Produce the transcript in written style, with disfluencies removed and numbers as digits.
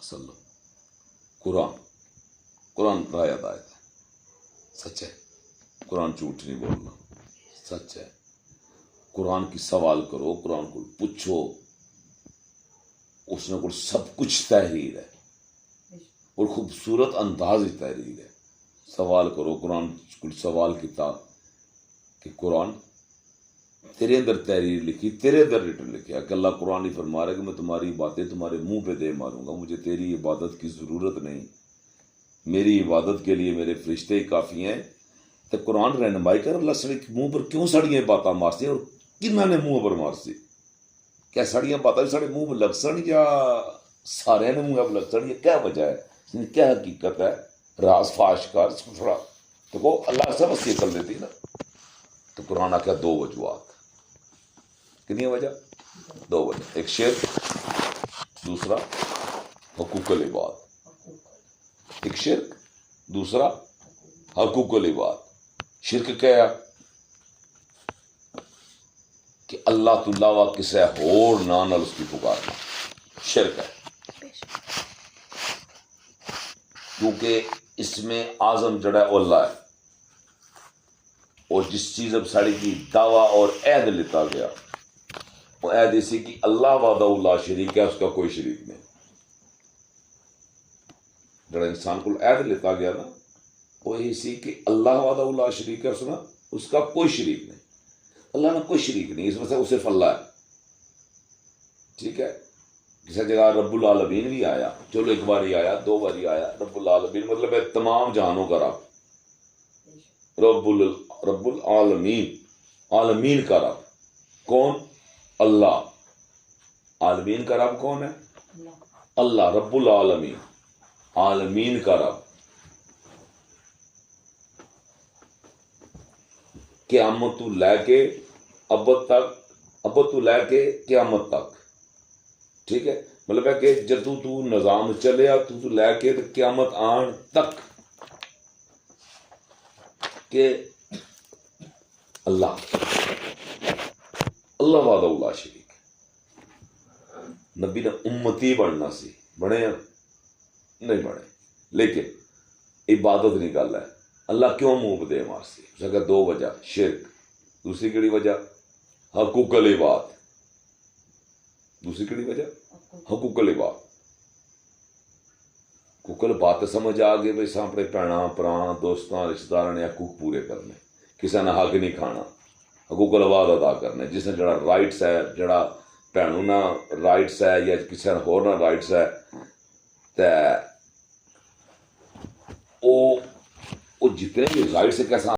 وسلم. قرآن رائے ہدایت ہے، سچ ہے. قرآن جھوٹ نہیں بولنا، سچ ہے. قرآن کی سوال کرو، قرآن کو پوچھو، اس نے کو سب کچھ تحریر ہے اور خوبصورت انداز تحریر ہے. سوال کرو قرآن کو، سوال کتاب کہ قرآن تیرے اندر تحریر لکھی، تیرے اندر ریٹن لکھا کہ اللہ قرآن ہی فرما رہا ہے کہ میں تمہاری باتیں تمہارے منہ پہ دے ماروں گا، مجھے تیری عبادت کی ضرورت نہیں، میری عبادت کے لیے میرے فرشتے ہی کافی ہیں. تو قرآن رہنمائی کر اللہ سڑی منہ پر کیوں سڑیاں باتاں مارسی اور کنہ نے منہ پر مارسی؟ کیا سڑیاں باتاں سارے منہ پر لگ سن یا سارے نے منہ پر لگ سن؟ یہ کیا وجہ ہے، کیا حقیقت ہے؟ راز فاش کر تھوڑا تو وہ اللہ سے وسیع کر دیتی نا. تو قرآن آ کیا دو وجوہات، کتنی وجہ؟ دو وجہ. ایک شرک، دوسرا حقوق العباد. ایک شرک، دوسرا حقوق العباد. شرک کیا کہ اللہ تو علاوہ کسے ہور نال اس کی پکارنا، شرک ہے. کیونکہ اس میں اعظم جڑا ہے وہ اللہ ہے، اور جس چیز اب ساڑی کی دعویٰ اور عہد لیتا گیا وہ عہد اسی کی اللہ وحدہ لا شریک ہے، اس کا کوئی شریک نہیں. جڑا انسان کو عہد لیتا گیا نا وہ اسی کہ اللہ وحدہ لا شریک ہے، سنا اس کا کوئی شریک نہیں. اللہ نے کوئی شریک نہیں، اس وجہ سے وہ صرف اللہ ہے. ٹھیک ہے. کسی جگہ رب العالمین بھی آیا، چلو ایک بار ہی آیا، دو بار ہی آیا. رب العالمین مطلب ہے تمام جہانوں کا رب. رب العالمین، عالمین کا رب کون؟ اللہ. عالمین کا رب کون ہے؟ اللہ. رب العالمین، عالمین کا رب. قیامت تو لے کے ابد تک، ابد تو لے کے قیامت تک. ٹھیک ہے. مطلب ہے کہ جدو تو نظام چلیا تو لے کے قیامت آن تک کہ اللہ اللہ وحدہ لا شریک. نبی نے امتی بننا سی، بنے نہیں بنے. لیکن عبادت نہیں گل ہے. اللہ کیوں منہ دے مارسی؟ اس کا دو وجہ، شرک. دوسری کیڑی وجہ؟ حقوق العباد. دوسری کیڑی وجہ؟ حقوق العباد. حقوق العباد تو سمجھ آ گئے بھائی اپنے بھیناں پراں دوستاں رشتہ داراں نے حقوق پورے کرنے، کسی نے حق نہیں کھانا، حقوق العباد ادا کرنے. جس نے جڑا رائٹس ہے، جڑا بھینوں نہ رائٹس ہے یا کسی نے ہور نہ رائٹس ہے، تے وہ جتنے بھی رائٹس کیسا